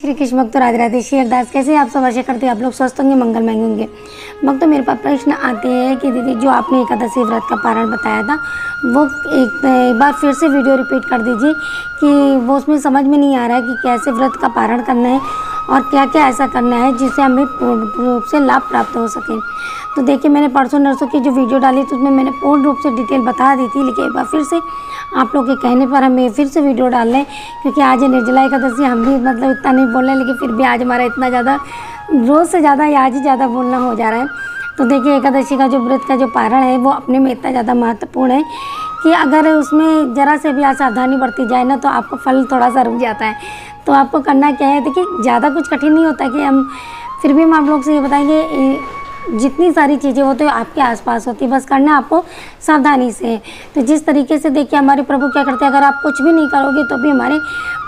श्री कृष्ण भक्तों, राधे राधे। श्री अरदास कैसे आप सब आशा करते हैं आप लोग स्वस्थ होंगे, मंगलमय होंगे। भक्तों, मेरे पास प्रश्न आते हैं कि दीदी जो आपने एकादशी व्रत का पारण बताया था वो एक बार फिर से वीडियो रिपीट कर दीजिए कि वो उसमें समझ में नहीं आ रहा है कि कैसे व्रत का पारण करना है और क्या क्या ऐसा करना है जिससे हमें पूर्ण रूप से लाभ प्राप्त हो सके। तो देखिए, मैंने परसों नरसों की जो वीडियो डाली तो उसमें मैंने पूर्ण रूप से डिटेल बता दी थी, लेकिन एक बार फिर से आप लोग के कहने पर हमें फिर से वीडियो डाल रहे हैं क्योंकि आज है निर्जला एकादशी। हम भी मतलब इतना नहीं बोल रहे हैं, लेकिन फिर भी आज हमारा इतना ज़्यादा रोज़ से ज़्यादा या आज ही ज़्यादा बोलना हो जा रहा है। तो देखिए, एकादशी का जो व्रत का जो पारण है वो अपने में इतना ज़्यादा महत्वपूर्ण है कि अगर उसमें ज़रा से भी असावधानी बरती जाए ना तो आपका फल थोड़ा सा रुक जाता है। तो आपको करना क्या है, देखिए ज़्यादा कुछ कठिन नहीं होता कि हम फिर भी हम आप लोग से ये बताएंगे जितनी सारी चीज़ें होती है आपके आसपास होती है, बस करना आपको सावधानी से। तो जिस तरीके से देखिए हमारे प्रभु क्या करते हैं, अगर आप कुछ भी नहीं करोगे तो भी हमारे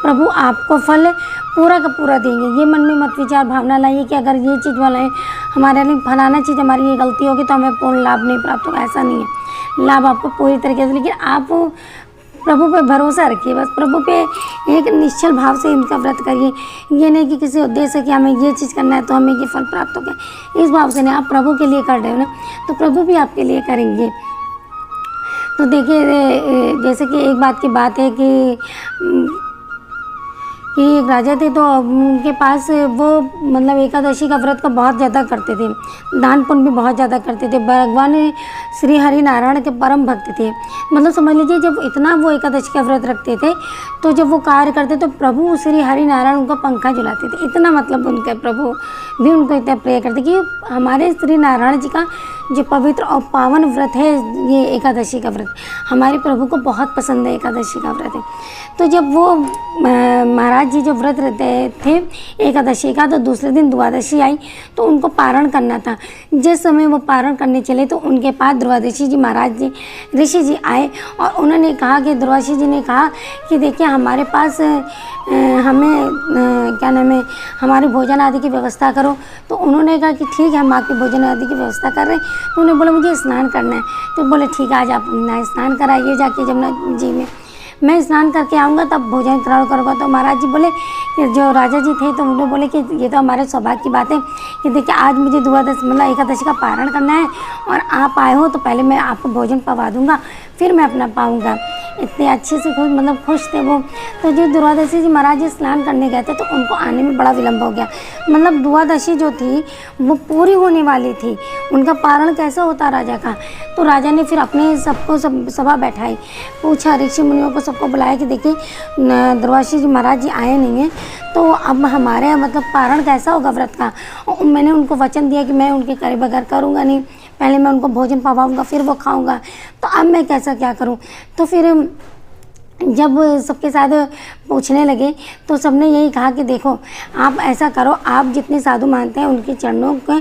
प्रभु आपको फल पूरा का पूरा देंगे। ये मन में मत विचार भावना लाइए कि अगर ये चीज़ वाला है हमारे लिए फलाना चीज़ हमारी ये गलती होगी तो हमें पूर्ण लाभ नहीं प्राप्त होगा, ऐसा नहीं है। लाभ आपको पूरी तरीके से, लेकिन आप प्रभु पे भरोसा रखिए, बस प्रभु पे एक निश्चल भाव से इनका व्रत करिए। ये नहीं कि किसी उद्देश्य से कि हमें ये चीज़ करना है तो हमें ये फल प्राप्त हो गया, इस भाव से नहीं। आप प्रभु के लिए कर रहे हो ना तो प्रभु भी आपके लिए करेंगे। तो देखिए, जैसे कि एक बात की बात है कि एक राजा थे तो उनके पास वो मतलब एकादशी का व्रत को बहुत ज़्यादा करते थे, दान पुण्य भी बहुत ज़्यादा करते थे, भगवान श्री हरि नारायण के परम भक्त थे। मतलब समझ लीजिए जब इतना वो एकादशी का व्रत रखते थे तो जब वो कार्य करते तो प्रभु श्री हरि नारायण उनका पंखा झुलाते थे। इतना मतलब उनके प्रभु भी उनको इतना प्रेय करते कि हमारे श्री नारायण जी का जो पवित्र और पावन व्रत है ये एकादशी का व्रत, हमारे प्रभु को बहुत पसंद है एकादशी का व्रत है। तो जब वो महाराज जी जो व्रत रहते थे एकादशी का, तो दूसरे दिन द्वादशी आई तो उनको पारण करना था। जिस समय वो पारण करने चले तो उनके पास द्वादशी जी महाराज जी ऋषि जी आए और उन्होंने कहा कि द्वादशी जी ने कहा कि देखिए हमारे पास हमें क्या नाम है हमारे भोजन आदि की व्यवस्था करो। तो उन्होंने कहा कि ठीक है हम आपके भोजन आदि की व्यवस्था कर रहे हैं। तो उन्होंने बोला मुझे स्नान करना है। तो बोले ठीक है आज आप स्नान कराइए जाके जमुना जी में, मैं स्नान करके आऊँगा तब भोजन ग्रहण करूँगा। तो महाराज जी बोले कि जो राजा जी थे तो उन्होंने बोले कि ये तो हमारे सौभाग्य की बात है कि देखिए आज मुझे द्वादशी मतलब एकादशी का पारण करना है और आप आए हो तो पहले मैं आपको भोजन पवा दूँगा फिर मैं अपना पाऊँगा। इतने अच्छे से खुश थे वो। तो जो द्वादशी जी महाराज जी स्नान करने गए थे तो उनको आने में बड़ा विलम्ब हो गया। मतलब द्वादशी जो थी वो पूरी होने वाली थी, उनका पारण कैसा होता राजा का। तो राजा ने फिर अपने सबको सभा बैठाई, पूछा ऋषि मुनियों को सबको बुलाया कि देखिए द्वादशी जी महाराज जी आए नहीं हैं तो अब हमारे मतलब पारण कैसा होगा व्रत का। और मैंने उनको वचन दिया कि मैं उनके करे बगैर करूँगा नहीं, पहले मैं उनको भोजन पवाऊँगा फिर वो खाऊँगा। तो अब मैं कैसा क्या करूँ। तो फिर जब सबके साथ पूछने लगे तो सबने यही कहा कि देखो आप ऐसा करो, आप जितने साधु मानते हैं उनके चरणों के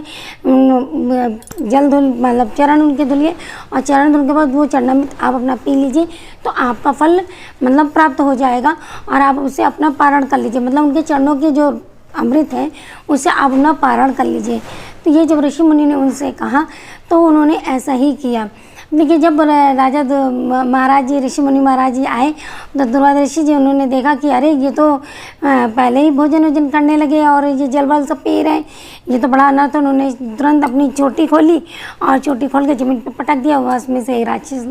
जल धुल मतलब चरण उनके धुलिए और चरण धुलने के बाद वो चरणामृत आप अपना पी लीजिए तो आपका फल मतलब प्राप्त हो जाएगा और आप उससे अपना पारण कर लीजिए। मतलब उनके चरणों के जो अमृत है उससे आप अपना पारण कर लीजिए। तो ये जब ऋषि मुनि ने उनसे कहा तो उन्होंने ऐसा ही किया। देखिए जब राजा महाराज जी ऋषि मुनि महाराज जी आए तो द्वादशी जी उन्होंने देखा कि अरे ये तो पहले ही भोजन करने लगे और ये जल वल सब पी रहे हैं, ये तो बड़ा अनर्थ। तो उन्होंने तुरंत अपनी चोटी खोली और चोटी खोल के जमीन पर पटक दिया, उसमें से राक्षस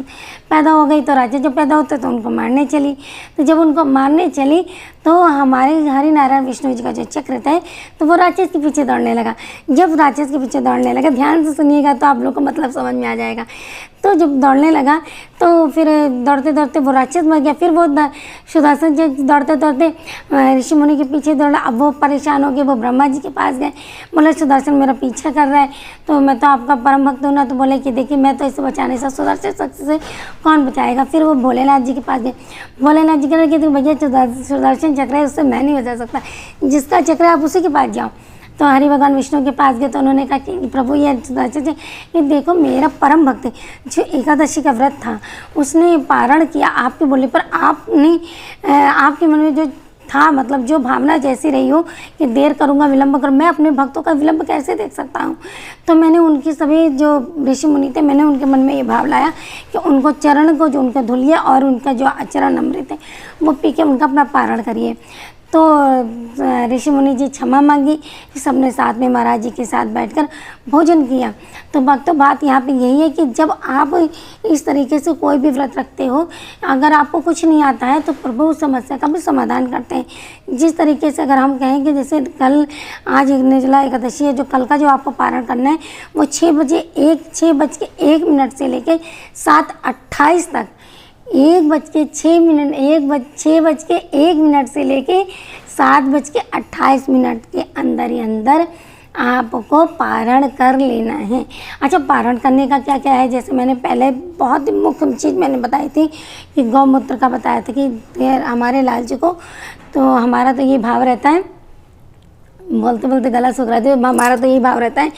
पैदा हो गई। तो राक्षस जब पैदा होते तो उनको मारने चली। तो जब उनको मारने चली तो हमारे हरि नारायण विष्णु जी का जो चक्र था तो वो राक्षस के पीछे दौड़ने लगा। जब राक्षस के पीछे दौड़ने लगा, ध्यान से सुनिएगा तो आप लोग को मतलब समझ में आ जाएगा। तो जब दौड़ने लगा तो फिर दौड़ते दौड़ते वो राक्षस मर गया। फिर वो सुदर्शन जी दौड़ते दौड़ते ऋषि मुनि के पीछे दौड़ा। अब वो परेशान हो गए, वो ब्रह्मा जी के पास गए, बोले सुदर्शन मेरा पीछा कर रहा है तो मैं तो आपका परम भक्त हूँ ना। तो बोले कि देखिए मैं तो इसे बचाने से सुदर्शन शक्ति से कौन बचाएगा। फिर वो भोलेनाथ जी के पास गए। भोलेनाथ जी कह रहे कि भैया सुदर्शन चक्र है उससे मैं नहीं बचा सकता, जिसका चक्र है आप उसी के पास जाओ। तो हरि भगवान विष्णु के पास गए तो उन्होंने कहा कि प्रभु ये कि देखो मेरा परम भक्त जो एकादशी का व्रत था उसने पारण किया आपके बोलने पर, आपने आपके मन में जो था मतलब जो भावना जैसी रही हो कि देर करूँगा विलंब कर, मैं अपने भक्तों का विलंब कैसे देख सकता हूँ। तो मैंने उनकी सभी जो ऋषि मुनि थे मैंने उनके मन में ये भाव लाया कि उनको चरण को जो उनका धुलिया और उनका जो आचरण अमृत है वो पी के उनका अपना पारण करिए। तो ऋषि मुनि जी क्षमा मांगी, फिर सबने साथ में महाराज जी के साथ बैठकर भोजन किया। तो भक्तों बात यहाँ पे यही है कि जब आप इस तरीके से कोई भी व्रत रखते हो, अगर आपको कुछ नहीं आता है तो प्रभु उस समस्या का भी समाधान करते हैं। जिस तरीके से अगर हम कहें कि जैसे कल आज निर्जला एकादशी है, जो कल का जो आपको पारण करना है वो 6:01 से लेकर 7:28 तक, 6:01 से लेके 7:28 के अंदर ही अंदर आपको पारण कर लेना है। अच्छा, पारण करने का क्या क्या है, जैसे मैंने पहले बहुत ही मुख्य चीज़ मैंने बताई थी कि गौमूत्र का बताया था कि हमारे लाल जी को, तो हमारा तो ये भाव रहता है, बोलते बोलते गला सूख रहा था, हमारा तो यही भाव रहता है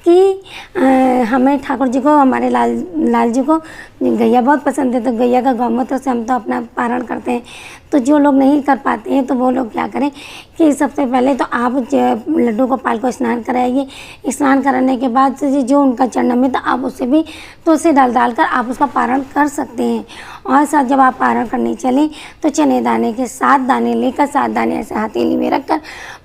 कि हमें ठाकुर जी को, हमारे लाल जी को गैया बहुत पसंद है, तो गैया का गौमूत्र से हम तो अपना पारण करते हैं। तो जो लोग नहीं कर पाते हैं तो वो लोग क्या करें कि सबसे पहले तो आप लड्डू गोपाल को स्नान कराइए। स्नान कराने के बाद से जो उनका चरणामृत, आप उससे भी तुलसी डाल कर आप उसका पारण कर सकते हैं। और साथ जब आप पारण करने चलें तो चने दाने के 7 दाने लेकर, 7 दाने ऐसे हथेली में रखकर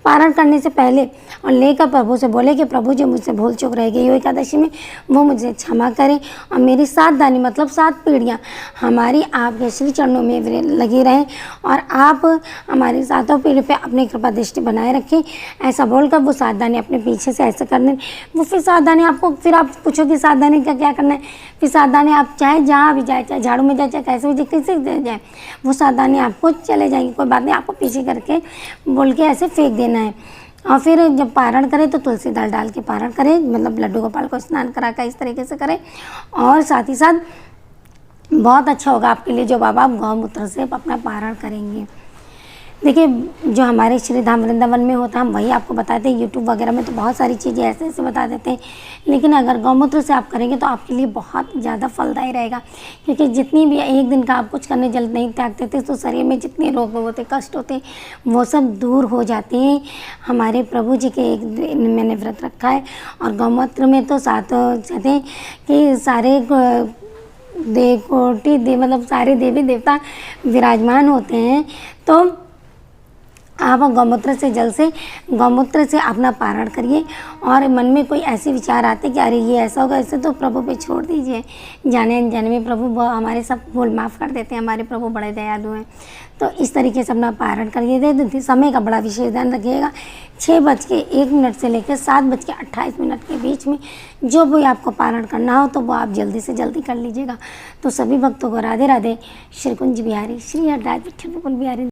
पारण करने से पहले और लेकर प्रभु से बोले कि प्रभु जो मुझसे भूल चूक रह गई हो एकादशी में, वो मुझे क्षमा करें और मेरी 7 दाने मतलब 7 पीढ़ियाँ हमारी आपके श्री चरणों में लगी रहें और आप हमारी 7 पीढ़ी पे अपनी कृपा दृष्टि बनाए रखें। ऐसा बोलकर वो 7 दाने अपने पीछे से ऐसे करने, वो फिर 7 दाने आपको, फिर आप पूछोगे 7 दाने का क्या करना है, फिर 7 दाने आप चाहे जहाँ भी जाए, चाहे झाड़ू में जाए, चाहे कैसे भी जाए, किसी से जाए, वो 7 दाने आपको चले जाएंगे, कोई बात नहीं, आपको पीछे करके बोल के ऐसे फेंक देना है। और फिर जब पारण करें तो तुलसी दाल डाल के पारण करें, मतलब लड्डू गोपाल को स्नान करा कर इस तरीके से करें। और साथ ही साथ बहुत अच्छा होगा आपके लिए जो बाबा आप गौमूत्र से अपना पारण करेंगे। देखिए, जो हमारे श्री धाम वृंदावन में होता है हम वही आपको बताते हैं। यूट्यूब वगैरह में तो बहुत सारी चीज़ें ऐसे ऐसे बता देते हैं, लेकिन अगर गौमूत्र से आप करेंगे तो आपके लिए बहुत ज़्यादा फलदायी रहेगा। क्योंकि जितनी भी एक दिन का आप कुछ करने जल्द नहीं त्यागते थे तो शरीर में जितने रोग होते, कष्ट होते, वो सब दूर हो जाते हैं। हमारे प्रभु जी के एक दिन मैंने व्रत रखा है और गौमूत्र में तो साथ कहते हैं कि सारे मतलब सारे देवी देवता विराजमान होते हैं। तो आप गौमूत्र से, जल से, गौमूत्र से अपना पारण करिए। और मन में कोई ऐसे विचार आते कि अरे ये ऐसा होगा, ऐसे, तो प्रभु पे छोड़ दीजिए। जाने अनजाने में प्रभु हमारे सब भूल माफ़ कर देते हैं, हमारे प्रभु बड़े दयालु हैं। तो इस तरीके से अपना पारण करिए। समय का बड़ा विशेष ध्यान रखिएगा। 6:01 से लेकर 7:28 के बीच में जो भी आपको पारण करना हो तो वो आप जल्दी से जल्दी कर लीजिएगा। तो सभी भक्तों को राधे राधे। श्री कुंज बिहारी, श्री हरराज विठल बिहारी।